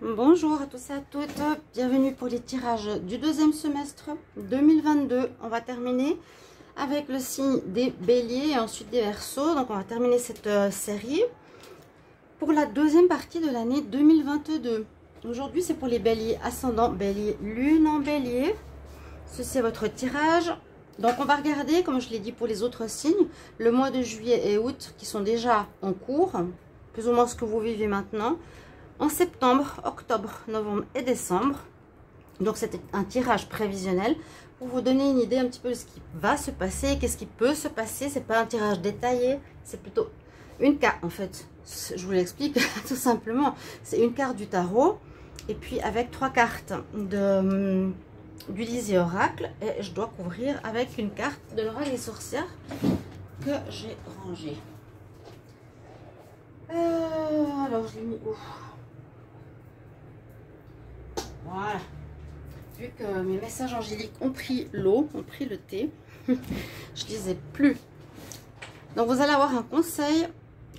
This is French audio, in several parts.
Bonjour à tous et à toutes, bienvenue pour les tirages du deuxième semestre 2022. On va terminer avec le signe des béliers et ensuite des verseaux. Donc on va terminer cette série pour la deuxième partie de l'année 2022. Aujourd'hui c'est pour les béliers ascendant bélier, lune en bélier. Ceci est votre tirage. Donc on va regarder, comme je l'ai dit pour les autres signes, le mois de juillet et août qui sont déjà en cours, plus ou moins ce que vous vivez maintenant. En septembre, octobre, novembre et décembre. Donc c'était un tirage prévisionnel pour vous donner une idée un petit peu de ce qui va se passer, qu'est-ce qui peut se passer. C'est pas un tirage détaillé, c'est plutôt une carte en fait. Je vous l'explique tout simplement. C'est une carte du tarot et puis avec 3 cartes du Lisier Oracle et je dois couvrir avec une carte de l'oracle des sorcières que j'ai rangée. Alors je l'ai mis où? Voilà. Vu que mes messages angéliques ont pris l'eau, ont pris le thé, je ne les ai plus. Donc vous allez avoir un conseil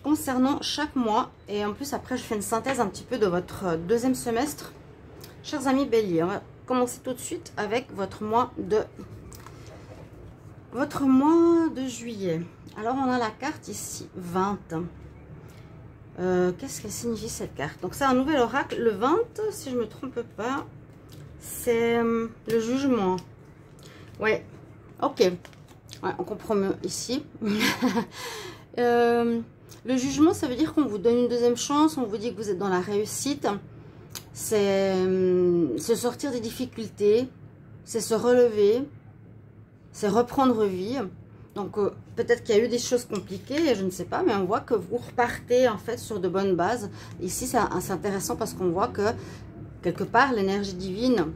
concernant chaque mois. Et en plus après je fais une synthèse un petit peu de votre deuxième semestre. Chers amis béliers, on va commencer tout de suite avec votre mois de juillet. Alors on a la carte ici, 20. Qu'est-ce qu'elle signifie cette carte? Donc c'est un nouvel oracle, le 20, si je ne me trompe pas, c'est le jugement. Ouais, ok, ouais, on comprend mieux ici. Le jugement, ça veut dire qu'on vous donne une deuxième chance, on vous dit que vous êtes dans la réussite. C'est se sortir des difficultés, c'est se relever, c'est reprendre vie. Donc peut-être qu'il y a eu des choses compliquées, je ne sais pas, mais on voit que vous repartez en fait sur de bonnes bases. Ici c'est intéressant parce qu'on voit que quelque part l'énergie divine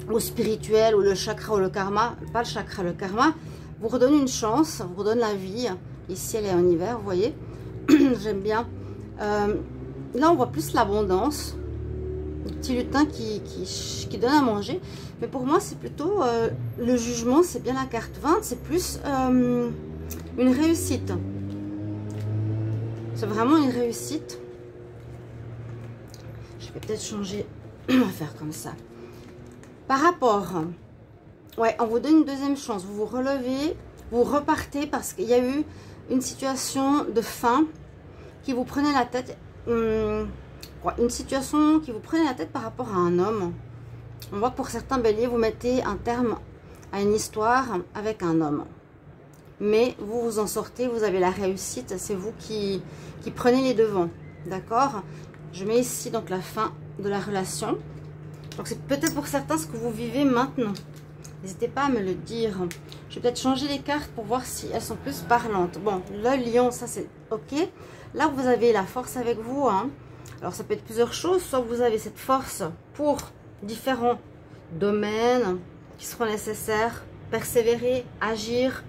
ou spirituelle ou le chakra ou le karma, pas le chakra, le karma, vous redonne une chance, vous redonne la vie. Ici elle est en hiver, vous voyez, j'aime bien. Là on voit plus l'abondance, le petit lutin qui donne à manger. Mais pour moi, c'est plutôt le jugement, c'est bien la carte 20, c'est plus une réussite. C'est vraiment une réussite. Je vais peut-être changer, on va faire comme ça. Par rapport, ouais, on vous donne une deuxième chance, vous vous relevez, vous repartez parce qu'il y a eu une situation de faim qui vous prenait la tête, une situation qui vous prenait la tête par rapport à un homme. On voit que pour certains béliers, vous mettez un terme à une histoire avec un homme. Mais vous vous en sortez, vous avez la réussite, c'est vous qui prenez les devants. D'accord? Je mets ici donc la fin de la relation. Donc c'est peut-être pour certains ce que vous vivez maintenant. N'hésitez pas à me le dire. Je vais peut-être changer les cartes pour voir si elles sont plus parlantes. Bon, le lion, ça c'est ok. Là, vous avez la force avec vous. Hein. Alors ça peut être plusieurs choses. Soit vous avez cette force pour différents domaines qui seront nécessaires, persévérer, agir,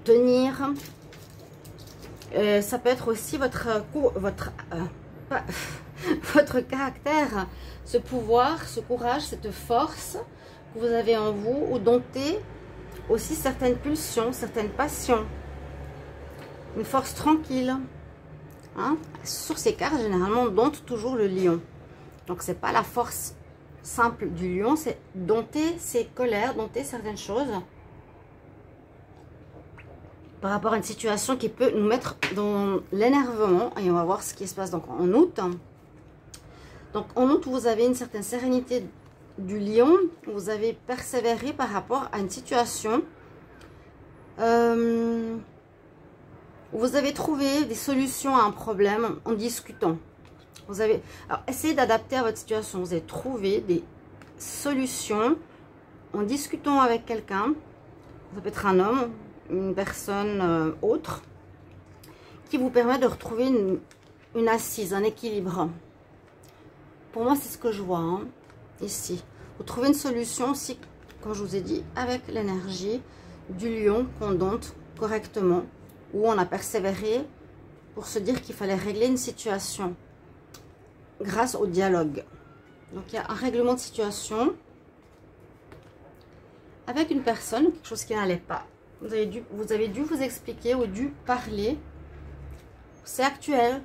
tenir. Ça peut être aussi votre caractère, ce pouvoir, ce courage, cette force que vous avez en vous, ou dompter aussi certaines pulsions, certaines passions. Une force tranquille. Hein? Sur ces cartes, généralement, on dompte toujours le lion. Donc, c'est pas la force simple du lion, c'est dompter ses colères, dompter certaines choses par rapport à une situation qui peut nous mettre dans l'énervement. Et on va voir ce qui se passe donc en août. Donc, en août, vous avez une certaine sérénité du lion. Vous avez persévéré par rapport à une situation. Vous avez trouvé des solutions à un problème en discutant. Vous avez, alors, essayez d'adapter à votre situation. Vous avez trouvé des solutions en discutant avec quelqu'un. Ça peut être un homme, une personne autre, qui vous permet de retrouver une assise, un équilibre. Pour moi, c'est ce que je vois hein, ici. Vous trouvez une solution aussi, comme je vous ai dit, avec l'énergie du lion qu'on dompte correctement, où on a persévéré pour se dire qu'il fallait régler une situation grâce au dialogue. Donc il y a un règlement de situation avec une personne, quelque chose qui n'allait pas. Vous avez dû vous expliquer ou dû parler. C'est actuel.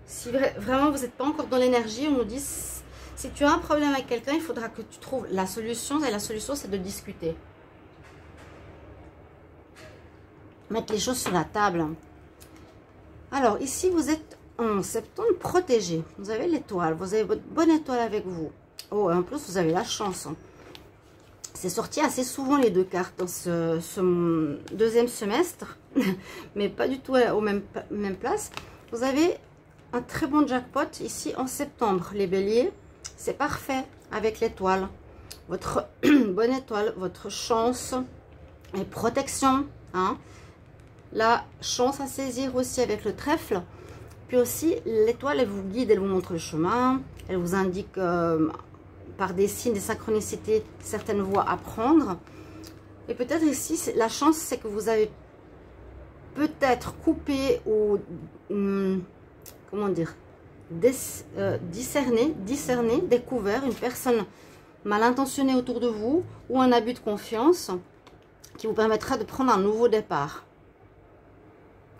Si vraiment vous n'êtes pas encore dans l'énergie, on nous dit, si tu as un problème avec quelqu'un, il faudra que tu trouves la solution. Et la solution, c'est de discuter. Mettre les choses sur la table. Alors, ici, vous êtes en septembre protégé. Vous avez l'étoile. Vous avez votre bonne étoile avec vous. Oh, et en plus, vous avez la chance. C'est sorti assez souvent les deux cartes dans ce deuxième semestre. Mais pas du tout aux même place. Vous avez un très bon jackpot ici en septembre. Les béliers, c'est parfait avec l'étoile. Votre bonne étoile, votre chance et protection. Hein. La chance à saisir aussi avec le trèfle. Puis aussi, l'étoile, elle vous guide, elle vous montre le chemin. Elle vous indique par des signes, des synchronicités, certaines voies à prendre. Et peut-être ici, la chance, c'est que vous avez peut-être coupé ou, comment dire, discerné, découvert une personne mal intentionnée autour de vous ou un abus de confiance qui vous permettra de prendre un nouveau départ.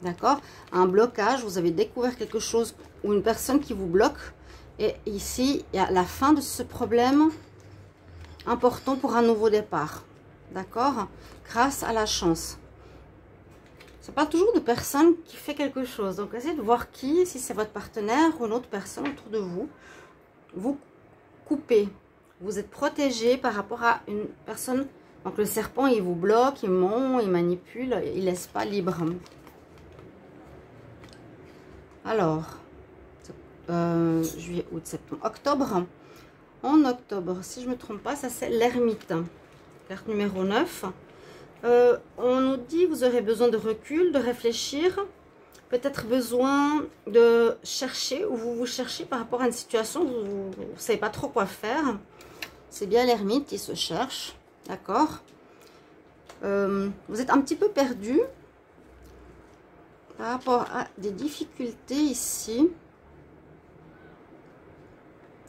D'accord? Un blocage, vous avez découvert quelque chose ou une personne qui vous bloque. Et ici, il y a la fin de ce problème important pour un nouveau départ. D'accord? Grâce à la chance. C'est pas toujours de personne qui fait quelque chose. Donc, essayez de voir qui, si c'est votre partenaire ou une autre personne autour de vous. Vous coupez. Vous êtes protégé par rapport à une personne. Donc, le serpent, il vous bloque, il ment, il manipule, il ne laisse pas libre. Alors, juillet, août, septembre, octobre. En octobre, si je ne me trompe pas, ça c'est l'ermite. Carte numéro 9. On nous dit, vous aurez besoin de recul, de réfléchir. Peut-être besoin de chercher, ou vous cherchez par rapport à une situation où vous ne savez pas trop quoi faire. C'est bien l'ermite qui se cherche. D'accord. Vous êtes un petit peu perdu. Par rapport à des difficultés ici,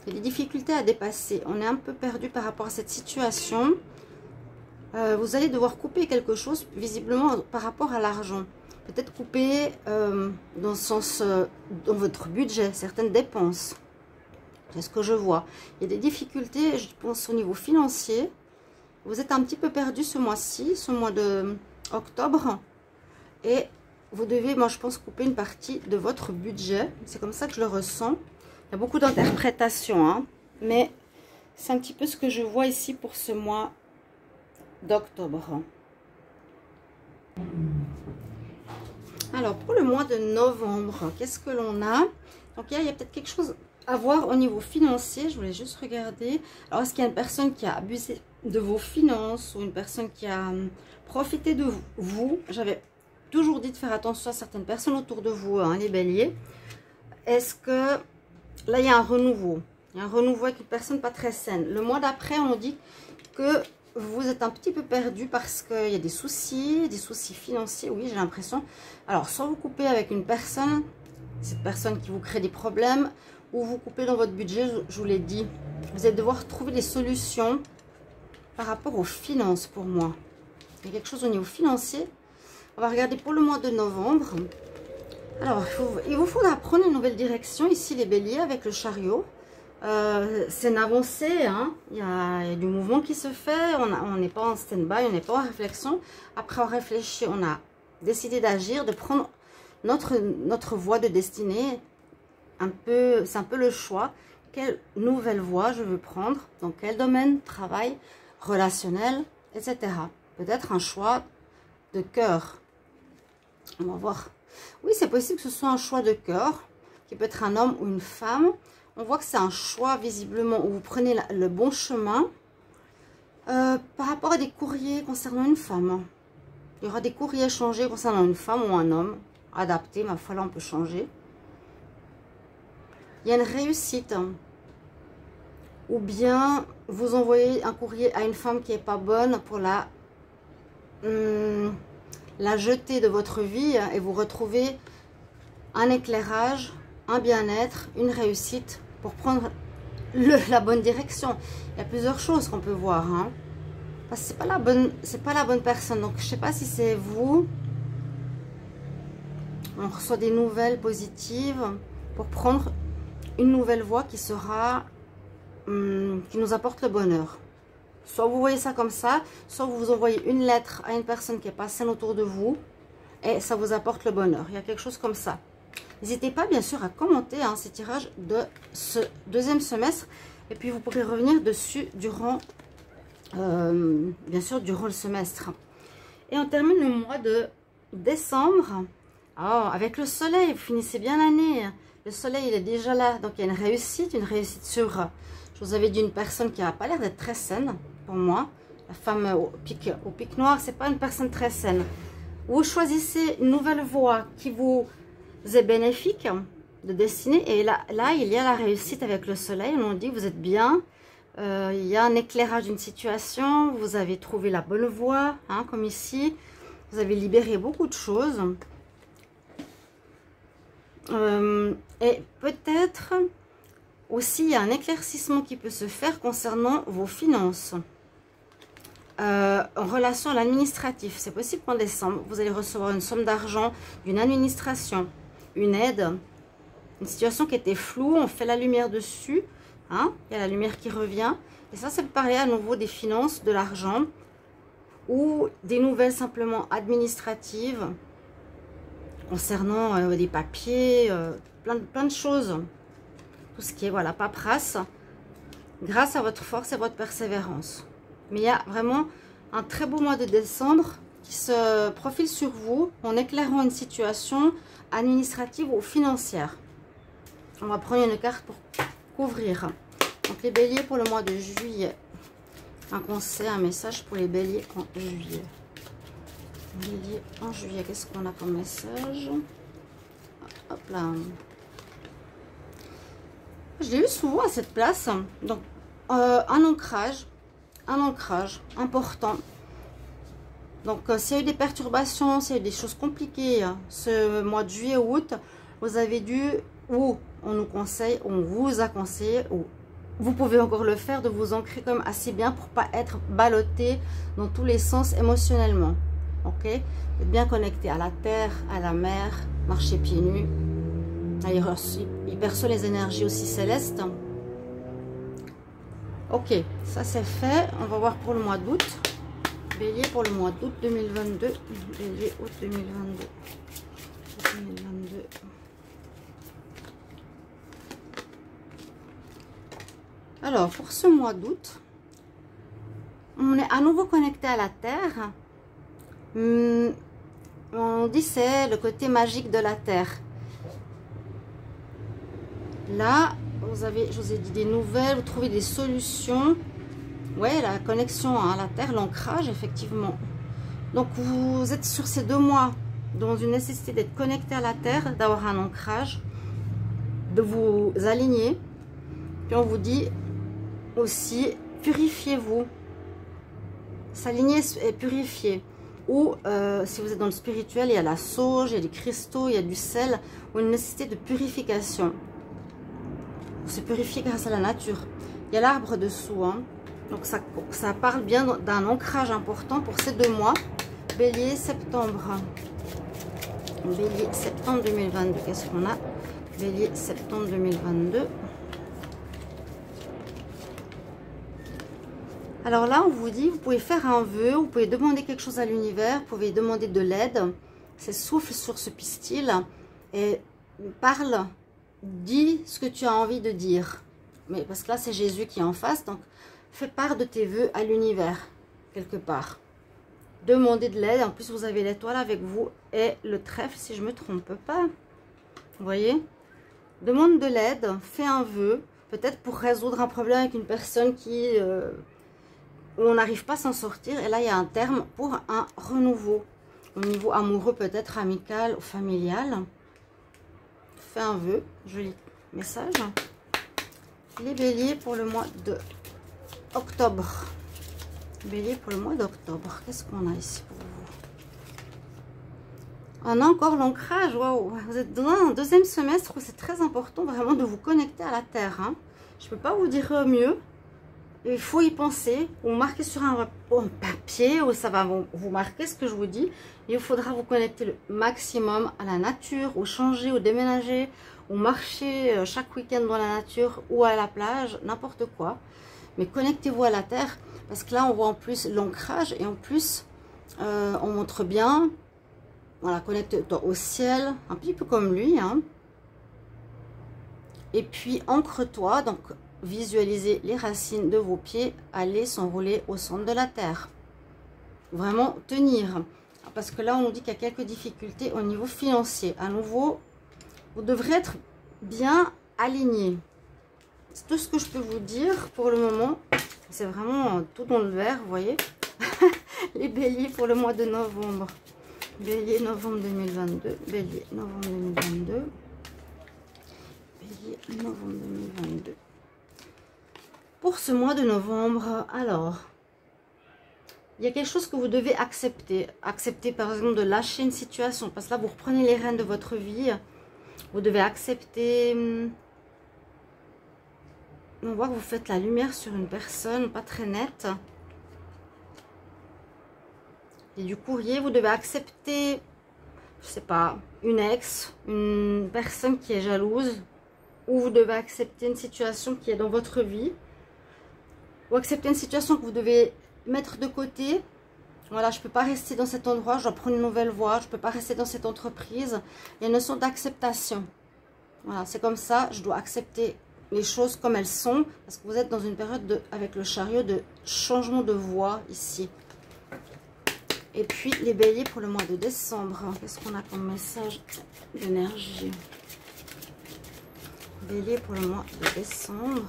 il y a des difficultés à dépasser. On est un peu perdu par rapport à cette situation. Vous allez devoir couper quelque chose, visiblement, par rapport à l'argent. Peut-être couper dans le sens, dans votre budget, certaines dépenses. C'est ce que je vois. Il y a des difficultés, je pense, au niveau financier. Vous êtes un petit peu perdu ce mois-ci, ce mois de octobre. Et vous devez, moi je pense, couper une partie de votre budget. C'est comme ça que je le ressens. Il y a beaucoup d'interprétations, hein, mais c'est un petit peu ce que je vois ici pour ce mois d'octobre. Alors, pour le mois de novembre, qu'est-ce que l'on a? Donc, il y a peut-être quelque chose à voir au niveau financier. Je voulais juste regarder. Alors, est-ce qu'il y a une personne qui a abusé de vos finances ou une personne qui a profité de vous? J'avais toujours dit de faire attention à certaines personnes autour de vous, hein, les béliers. Est-ce que là, il y a un renouveau? Il y a un renouveau avec une personne pas très saine. Le mois d'après, on nous dit que vous êtes un petit peu perdu parce qu'il y a des soucis financiers. Oui, j'ai l'impression. Alors, soit vous coupez avec une personne, cette personne qui vous crée des problèmes, ou vous coupez dans votre budget, je vous l'ai dit. Vous allez devoir trouver des solutions par rapport aux finances pour moi. Il y a quelque chose au niveau financier. On va regarder pour le mois de novembre. Alors, il vous faudra prendre une nouvelle direction ici, les béliers, avec le chariot. C'est une avancée, hein. Il y a du mouvement qui se fait. On n'est pas en stand-by, on n'est pas en réflexion. Après, on réfléchit, on a décidé d'agir, de prendre notre voie de destinée. C'est un peu le choix. Quelle nouvelle voie je veux prendre? Dans quel domaine? Travail, relationnel, etc. Peut-être un choix de cœur. On va voir. Oui, c'est possible que ce soit un choix de cœur, qui peut être un homme ou une femme. On voit que c'est un choix, visiblement, où vous prenez le bon chemin. Par rapport à des courriers concernant une femme. Il y aura des courriers échangés concernant une femme ou un homme. Adapté, ma foi, là, on peut changer. Il y a une réussite. Ou bien, vous envoyez un courrier à une femme qui n'est pas bonne pour la jeter de votre vie et vous retrouvez un éclairage, un bien-être, une réussite pour prendre la bonne direction. Il y a plusieurs choses qu'on peut voir, hein. Parce que c'est pas la bonne personne. Donc je sais pas si c'est vous. On reçoit des nouvelles positives. pour prendre une nouvelle voie qui sera, qui nous apporte le bonheur. Soit vous voyez ça comme ça, soit vous envoyez une lettre à une personne qui est pas saine autour de vous et ça vous apporte le bonheur. Il y a quelque chose comme ça. N'hésitez pas bien sûr à commenter ces tirages de ce deuxième semestre et puis vous pourrez revenir dessus durant, bien sûr, durant le semestre. Et on termine le mois de décembre. Oh, avec le soleil, vous finissez bien l'année. Le soleil, il est déjà là. Donc, il y a une réussite sur, je vous avais dit, une personne qui n'a pas l'air d'être très saine, pour moi. La femme au pic noir, c'est pas une personne très saine. Vous choisissez une nouvelle voie qui vous est bénéfique de destiner. Et là, il y a la réussite avec le soleil. On dit que vous êtes bien. Il y a un éclairage d'une situation. Vous avez trouvé la bonne voie, hein, comme ici. Vous avez libéré beaucoup de choses. Et peut-être aussi il y a un éclaircissement qui peut se faire concernant vos finances en relation à l'administratif. C'est possible qu'en décembre vous allez recevoir une somme d'argent d'une administration, une aide, une situation qui était floue, on fait la lumière dessus, hein, il y a la lumière qui revient et ça peut parler à nouveau des finances, de l'argent ou des nouvelles simplement administratives concernant des papiers, plein de choses. Tout ce qui est, voilà, paperasse, grâce à votre force et votre persévérance. Mais il y a vraiment un très beau mois de décembre qui se profile sur vous en éclairant une situation administrative ou financière. On va prendre une carte pour couvrir. Donc les béliers pour le mois de juillet. Un conseil, un message pour les béliers en juillet. Bélier en juillet, qu'est-ce qu'on a comme message? Hop là. Je l'ai eu souvent à cette place. Donc, un ancrage important. Donc, s'il y a eu des perturbations, s'il y a eu des choses compliquées ce mois de juillet ou août, vous avez dû, ou on nous conseille, on vous a conseillé, ou vous pouvez encore le faire, de vous ancrer comme assez bien pour pas être ballotté dans tous les sens émotionnellement. Ok, être bien connecté à la terre, à la mer, marcher pieds nus. Il perçoit les énergies aussi célestes. Ok, ça c'est fait. On va voir pour le mois d'août. Bélier pour le mois d'août 2022. Bélier août 2022. 2022. Alors, pour ce mois d'août, on est à nouveau connecté à la terre. On dit c'est le côté magique de la terre. Là, je vous ai dit des nouvelles, vous trouvez des solutions. Ouais, la connexion à la terre, l'ancrage, effectivement. Donc, vous êtes sur ces 2 mois dans une nécessité d'être connecté à la terre, d'avoir un ancrage, de vous aligner. Puis on vous dit aussi, purifiez-vous. S'aligner et purifier. Ou si vous êtes dans le spirituel, il y a la sauge, il y a des cristaux, il y a du sel, ou une nécessité de purification. Se purifier grâce à la nature. Il y a l'arbre dessous, hein. Donc ça parle bien d'un ancrage important pour ces 2 mois. Bélier, septembre. Bélier, septembre 2022. Qu'est-ce qu'on a? Bélier, septembre 2022. Alors là, on vous dit, vous pouvez faire un vœu, vous pouvez demander quelque chose à l'univers, vous pouvez demander de l'aide. C'est souffle sur ce pistil et parle. Dis ce que tu as envie de dire. Mais parce que là, c'est Jésus qui est en face. Donc, fais part de tes vœux à l'univers, quelque part. Demandez de l'aide. En plus, vous avez l'étoile avec vous et le trèfle, si je ne me trompe pas. Vous voyez? Demande de l'aide. Fais un vœu. Peut-être pour résoudre un problème avec une personne où on n'arrive pas à s'en sortir. Et là, il y a un terme pour un renouveau. Au niveau amoureux, peut-être amical ou familial. Fais un vœu, joli message. Les béliers pour le mois d'octobre. Bélier pour le mois d'octobre. Qu'est-ce qu'on a ici pour vous? On a encore l'ancrage. Waouh! Vous êtes dans un deuxième semestre où c'est très important vraiment de vous connecter à la terre. Hein. Je ne peux pas vous dire mieux. Il faut y penser, ou marquer sur un papier, ou ça va vous marquer ce que je vous dis. Il faudra vous connecter le maximum à la nature, ou changer, ou déménager, ou marcher chaque week-end dans la nature ou à la plage, n'importe quoi. Mais connectez-vous à la terre, parce que là on voit en plus l'ancrage et en plus on montre bien, voilà, connecte-toi au ciel, un petit peu comme lui, hein. Et puis ancre-toi, donc visualisez les racines de vos pieds aller s'enrouler au centre de la terre. Vraiment tenir, parce que là on nous dit qu'il y a quelques difficultés au niveau financier. À nouveau, vous devrez être bien aligné. C'est tout ce que je peux vous dire pour le moment. C'est vraiment tout dans le vert, vous voyez. Les béliers pour le mois de novembre. Bélier novembre 2022. Bélier novembre 2022. Bélier novembre 2022. Pour ce mois de novembre, alors, il y a quelque chose que vous devez accepter. Accepter par exemple de lâcher une situation. Parce que là, vous reprenez les rênes de votre vie. Vous devez accepter. On voit que vous faites la lumière sur une personne pas très nette. Et du courrier, vous devez accepter, je sais pas, une ex, une personne qui est jalouse. Ou vous devez accepter une situation qui est dans votre vie. Ou accepter une situation que vous devez mettre de côté. Voilà, je ne peux pas rester dans cet endroit, je dois prendre une nouvelle voie. Je ne peux pas rester dans cette entreprise. Il y a une notion d'acceptation. Voilà, c'est comme ça, je dois accepter les choses comme elles sont, parce que vous êtes dans une période avec le chariot de changement de voie ici. Et puis les béliers pour le mois de décembre, qu'est-ce qu'on a comme message d'énergie? Bélier pour le mois de décembre,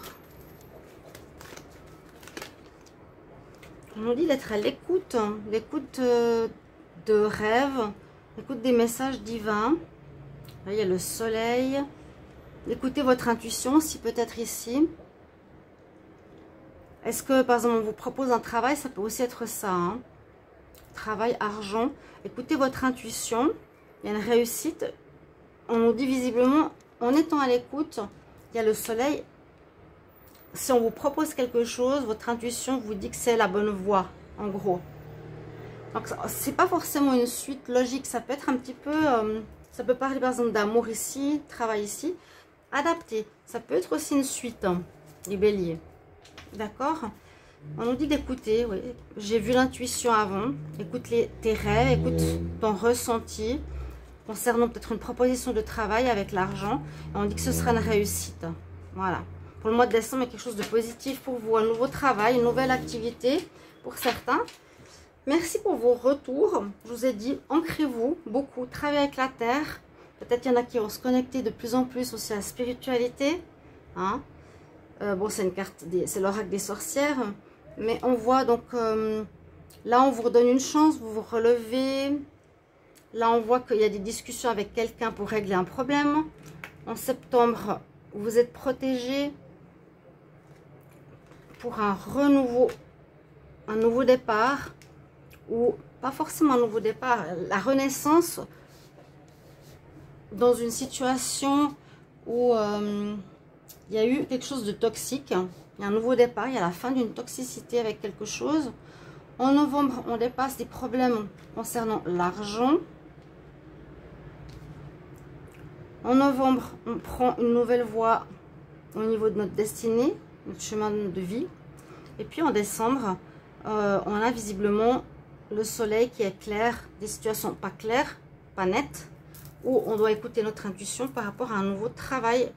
on nous dit d'être à l'écoute, l'écoute de rêves, l'écoute des messages divins. Là, il y a le soleil. Écoutez votre intuition, si peut-être ici. Est-ce que, par exemple, on vous propose un travail, ça peut aussi être ça. Hein. Travail, argent. Écoutez votre intuition. Il y a une réussite. On nous dit visiblement, en étant à l'écoute, il y a le soleil. Si on vous propose quelque chose, votre intuition vous dit que c'est la bonne voie, en gros. Donc, c'est pas forcément une suite logique. Ça peut être un petit peu... ça peut parler, par exemple, d'amour ici, travail ici. Adapté, ça peut être aussi une suite, hein, les béliers, d'accord. On nous dit d'écouter, oui. J'ai vu l'intuition avant, écoute tes rêves, écoute ton ressenti concernant peut-être une proposition de travail avec l'argent. On dit que ce sera une réussite, voilà. Pour le mois de décembre, il y a quelque chose de positif pour vous, un nouveau travail, une nouvelle activité pour certains. Merci pour vos retours. Je vous ai dit, ancrez-vous beaucoup, travaillez avec la terre. Peut-être qu'il y en a qui vont se connecter de plus en plus aussi à la spiritualité. Hein. Bon, c'est une carte, c'est l'oracle des sorcières. Mais on voit donc, là on vous redonne une chance, vous vous relevez. Là on voit qu'il y a des discussions avec quelqu'un pour régler un problème. En septembre, vous êtes protégé pour un renouveau, un nouveau départ. Ou pas forcément un nouveau départ, la renaissance. Dans une situation où il y a eu quelque chose de toxique, il y a un nouveau départ, il y a la fin d'une toxicité avec quelque chose. En novembre, on dépasse des problèmes concernant l'argent. En novembre, on prend une nouvelle voie au niveau de notre destinée, notre chemin de vie. Et puis en décembre, on a visiblement le soleil qui est clair, des situations pas claires, pas nettes, où on doit écouter notre intuition par rapport à un nouveau travail,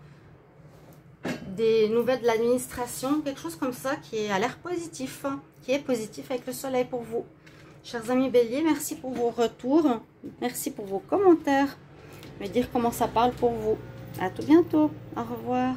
des nouvelles de l'administration, quelque chose comme ça qui a l'air positif, qui est positif avec le soleil pour vous. Chers amis béliers, merci pour vos retours, merci pour vos commentaires, me dire comment ça parle pour vous. À tout bientôt, au revoir.